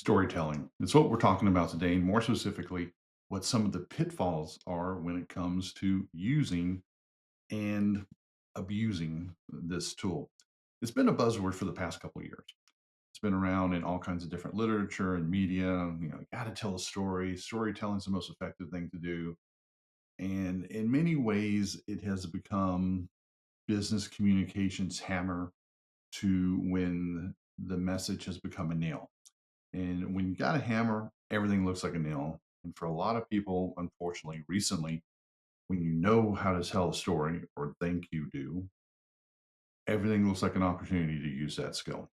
Storytelling. It's what we're talking about today, and more specifically, what some of the pitfalls are when it comes to using and abusing this tool. It's been a buzzword for the past couple of years. It's been around in all kinds of different literature and media. Got to tell a story. Storytelling is the most effective thing to do. And in many ways, it has become business communications hammer to when the message has become a nail. And when you got a hammer, everything looks like a nail. And for a lot of people, unfortunately, recently, when you know how to tell a story or think you do, everything looks like an opportunity to use that skill.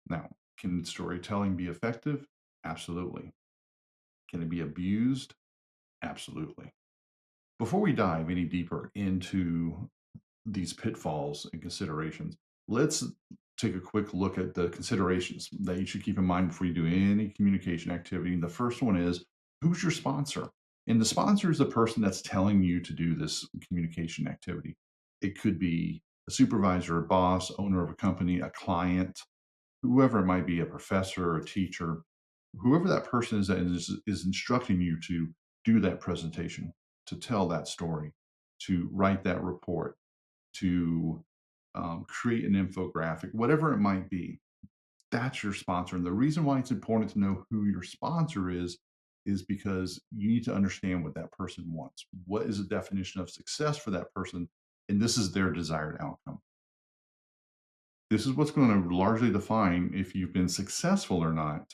Now, can storytelling be effective? Absolutely. Can it be abused? Absolutely. Before we dive any deeper into these pitfalls and considerations, let's take a quick look at the considerations that you should keep in mind before you do any communication activity. And the first one is, who's your sponsor? And the sponsor is the person that's telling you to do this communication activity. It could be a supervisor, a boss, owner of a company, a client, whoever it might be, a professor, a teacher, whoever that person is that is instructing you to do that presentation, to tell that story, to write that report, to create an infographic, whatever it might be. That's your sponsor. And the reason why it's important to know who your sponsor is because you need to understand what that person wants. What is the definition of success for that person? And this is their desired outcome. This is what's going to largely define if you've been successful or not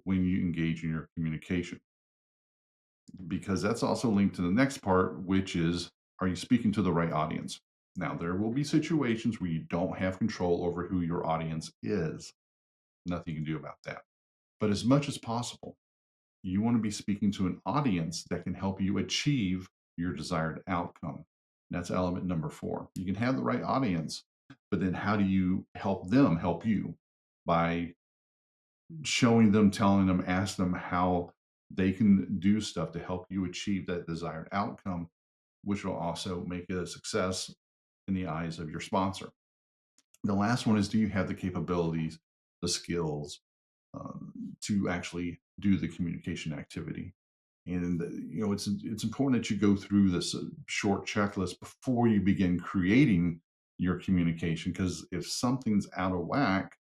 when you engage in your communication, because that's also linked to the next part, which is, are you speaking to the right audience? Now, there will be situations where you don't have control over who your audience is. Nothing you can do about that. But as much as possible, you want to be speaking to an audience that can help you achieve your desired outcome. That's element number four. You can have the right audience, but then how do you help them help you? By showing them, telling them, ask them how they can do stuff to help you achieve that desired outcome, which will also make it a success in the eyes of your sponsor. The last one is, do you have the capabilities, the skills to actually do the communication activity? And it's important that you go through this short checklist before you begin creating your communication, because if something's out of whack,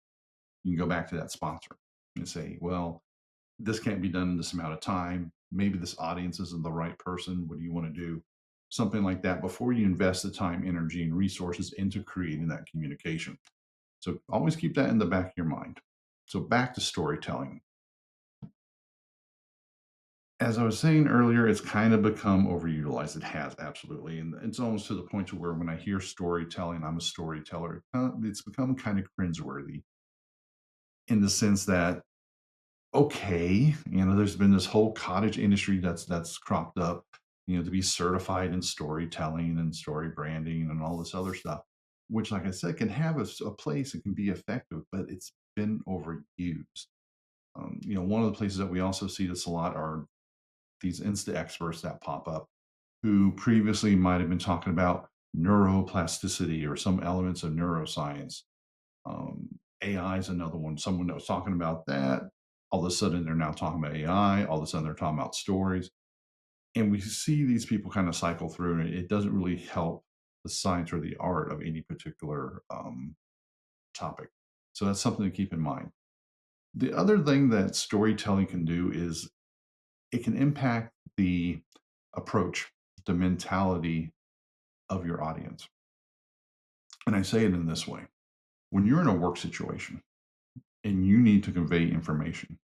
you can go back to that sponsor and say, well, this can't be done in this amount of time. Maybe this audience isn't the right person. What do you want to do? Something like that before you invest the time, energy, and resources into creating that communication. So always keep that in the back of your mind. So back to storytelling. As I was saying earlier, it's kind of become overutilized. It has, absolutely. And it's almost to the point to where when I hear storytelling, I'm a storyteller. It's become kind of cringeworthy in the sense that, okay, there's been this whole cottage industry that's cropped up, to be certified in storytelling and story branding and all this other stuff, which, like I said, can have a place and can be effective, but it's been overused. One of the places that we also see this a lot are these Insta experts that pop up who previously might have been talking about neuroplasticity or some elements of neuroscience. Um, AI is another one. Someone that was talking about that. All of a sudden, they're now talking about AI. All of a sudden, they're talking about stories. And we see these people kind of cycle through, and it doesn't really help the science or the art of any particular topic. So that's something to keep in mind. The other thing that storytelling can do is it can impact the approach, the mentality of your audience. And I say it in this way: when you're in a work situation and you need to convey information,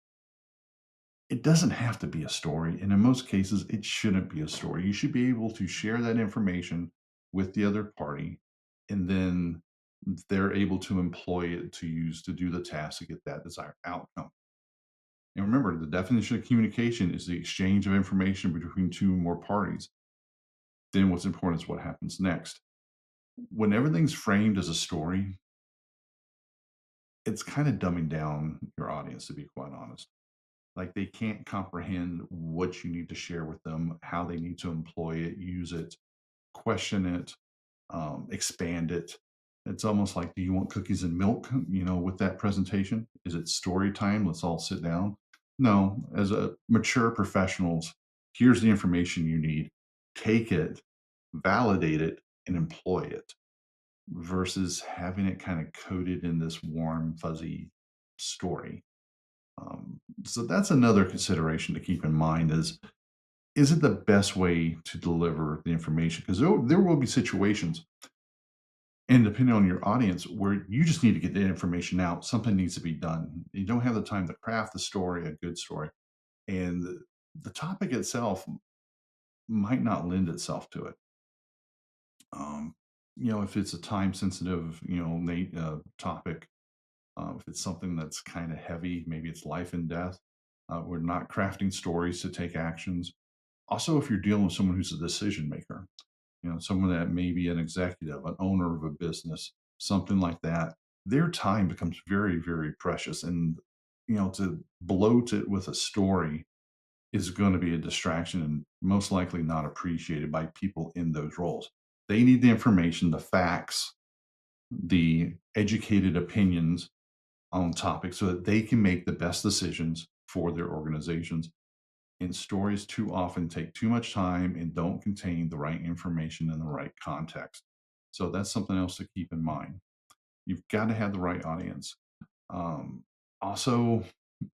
it doesn't have to be a story. And in most cases, it shouldn't be a story. You should be able to share that information with the other party, and then they're able to employ it to use to do the task to get that desired outcome. And remember, the definition of communication is the exchange of information between two or more parties. Then what's important is what happens next. When everything's framed as a story, it's kind of dumbing down your audience, to be quite honest. Like, they can't comprehend what you need to share with them, how they need to employ it, use it, question it, expand it. It's almost like, do you want cookies and milk, with that presentation? Is it story time? Let's all sit down. No, as a mature professionals, here's the information you need. Take it, validate it, and employ it versus having it kind of coded in this warm, fuzzy story. So that's another consideration to keep in mind is it the best way to deliver the information? Because there will be situations, and depending on your audience, where you just need to get the information out, something needs to be done. You don't have the time to craft the story, a good story, and the topic itself might not lend itself to it. Um, if it's a time sensitive, topic, if it's something that's kind of heavy, maybe it's life and death. We're not crafting stories to take actions. Also, if you're dealing with someone who's a decision maker, someone that may be an executive, an owner of a business, something like that, their time becomes very, very precious. And, to bloat it with a story is going to be a distraction and most likely not appreciated by people in those roles. They need the information, the facts, the educated opinions on topics so that they can make the best decisions for their organizations. And stories too often take too much time and don't contain the right information in the right context. So that's something else to keep in mind. You've got to have the right audience. Um, Also,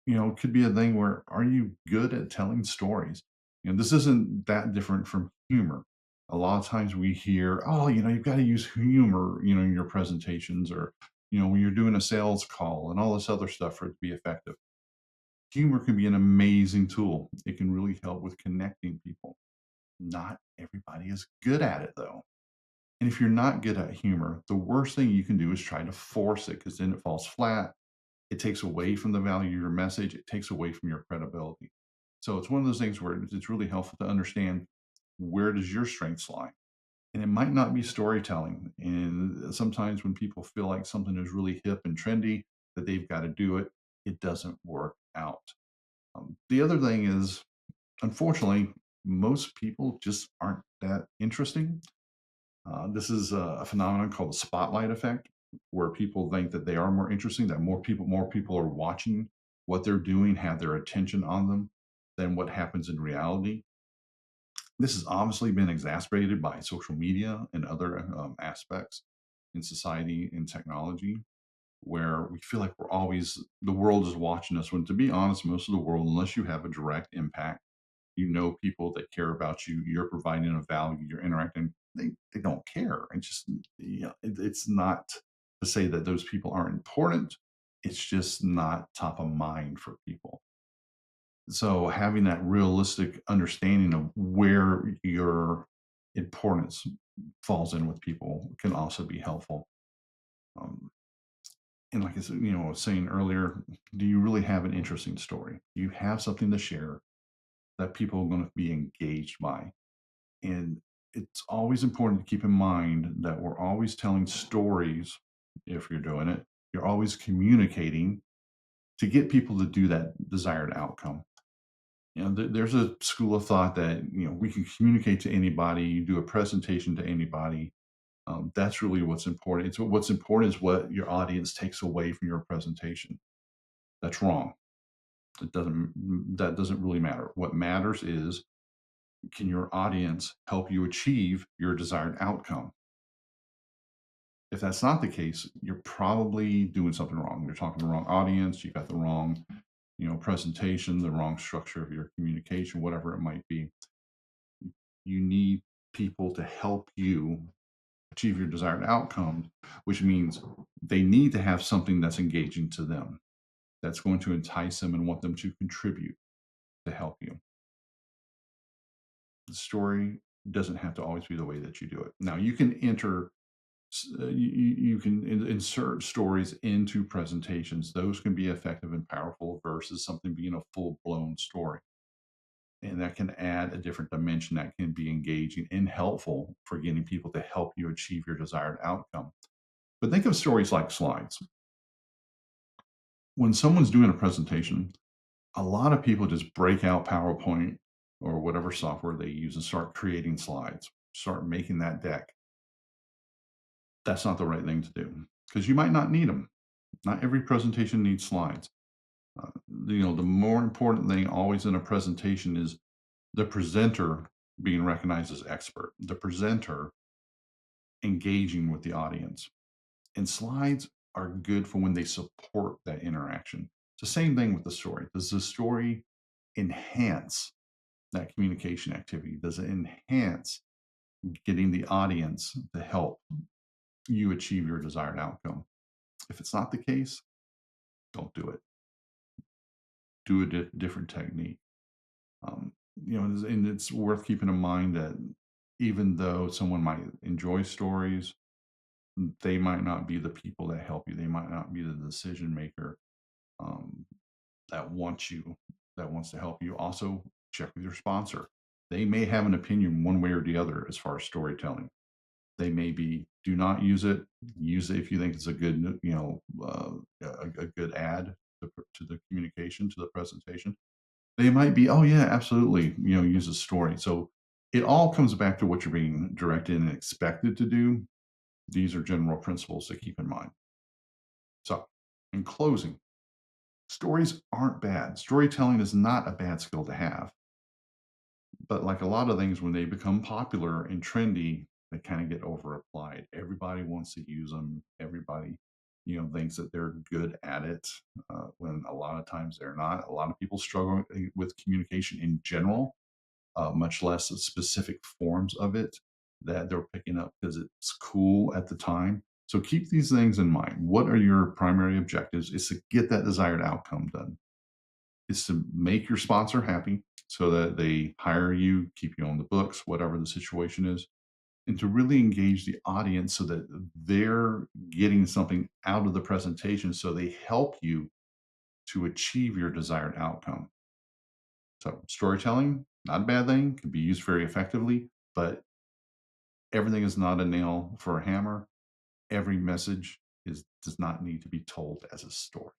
it could be a thing where are you good at telling stories? This isn't that different from humor. A lot of times we hear, oh, you've got to use humor, in your presentations or, when you're doing a sales call and all this other stuff for it to be effective. Humor can be an amazing tool. It can really help with connecting people. Not everybody is good at it though. And if you're not good at humor, the worst thing you can do is try to force it because then it falls flat. It takes away from the value of your message. It takes away from your credibility. So it's one of those things where it's really helpful to understand where does your strengths lie. And it might not be storytelling. And sometimes when people feel like something is really hip and trendy, that they've got to do it, it doesn't work out. The other thing is, unfortunately, most people just aren't that interesting. This is a phenomenon called the spotlight effect, where people think that they are more interesting, that more people are watching what they're doing, have their attention on them than what happens in reality. This has obviously been exacerbated by social media and other aspects in society and technology, where we feel like the world is watching us. When to be honest, most of the world, unless you have a direct impact, people that care about you, you're providing a value, you're interacting, they don't care. And just, it's not to say that those people aren't important. It's just not top of mind for people. So having that realistic understanding of where your importance falls in with people can also be helpful. Um, and like I said, I was saying earlier, do you really have an interesting story? Do you have something to share that people are going to be engaged by? And it's always important to keep in mind that we're always telling stories if you're doing it. You're always communicating to get people to do that desired outcome. There's a school of thought that, we can communicate to anybody, you do a presentation to anybody. That's really what's important. It's what's important is what your audience takes away from your presentation. That's wrong. That doesn't really matter. What matters is, can your audience help you achieve your desired outcome? If that's not the case, you're probably doing something wrong. You're talking to the wrong audience. You got the wrong, presentation, the wrong structure of your communication, whatever it might be. You need people to help you achieve your desired outcome, which means they need to have something that's engaging to them, that's going to entice them and want them to contribute to help you. The story doesn't have to always be the way that you do it. Now, you can insert stories into presentations. Those can be effective and powerful versus something being a full blown story. And that can add a different dimension that can be engaging and helpful for getting people to help you achieve your desired outcome. But think of stories like slides. When someone's doing a presentation, a lot of people just break out PowerPoint or whatever software they use and start creating slides, start making that deck. That's not the right thing to do because you might not need them. Not every presentation needs slides. The more important thing always in a presentation is the presenter being recognized as expert, the presenter engaging with the audience. And slides are good for when they support that interaction. It's the same thing with the story. Does the story enhance that communication activity? Does it enhance getting the audience to help you achieve your desired outcome? If it's not the case, don't do it. Do a different technique. Um, and it's worth keeping in mind that even though someone might enjoy stories, they might not be the people that help you. They might not be the decision maker um, that wants you, that wants to help you. Also, check with your sponsor. They may have an opinion one way or the other as far as storytelling. They may be, do not use it. Use it if you think it's a good, a good add to the communication, to the presentation. They might be, oh yeah, absolutely, use a story. So it all comes back to what you're being directed and expected to do. These are general principles to keep in mind. So, in closing, stories aren't bad. Storytelling is not a bad skill to have. But like a lot of things, when they become popular and trendy, they kind of get over applied. Everybody wants to use them. Everybody, thinks that they're good at it, when a lot of times they're not. A lot of people struggle with communication in general, much less the specific forms of it that they're picking up because it's cool at the time. So keep these things in mind. What are your primary objectives? Is to get that desired outcome done. Is to make your sponsor happy so that they hire you, keep you on the books, whatever the situation is, and to really engage the audience so that they're getting something out of the presentation so they help you to achieve your desired outcome. So, storytelling, not a bad thing, can be used very effectively, but everything is not a nail for a hammer. Every message does not need to be told as a story.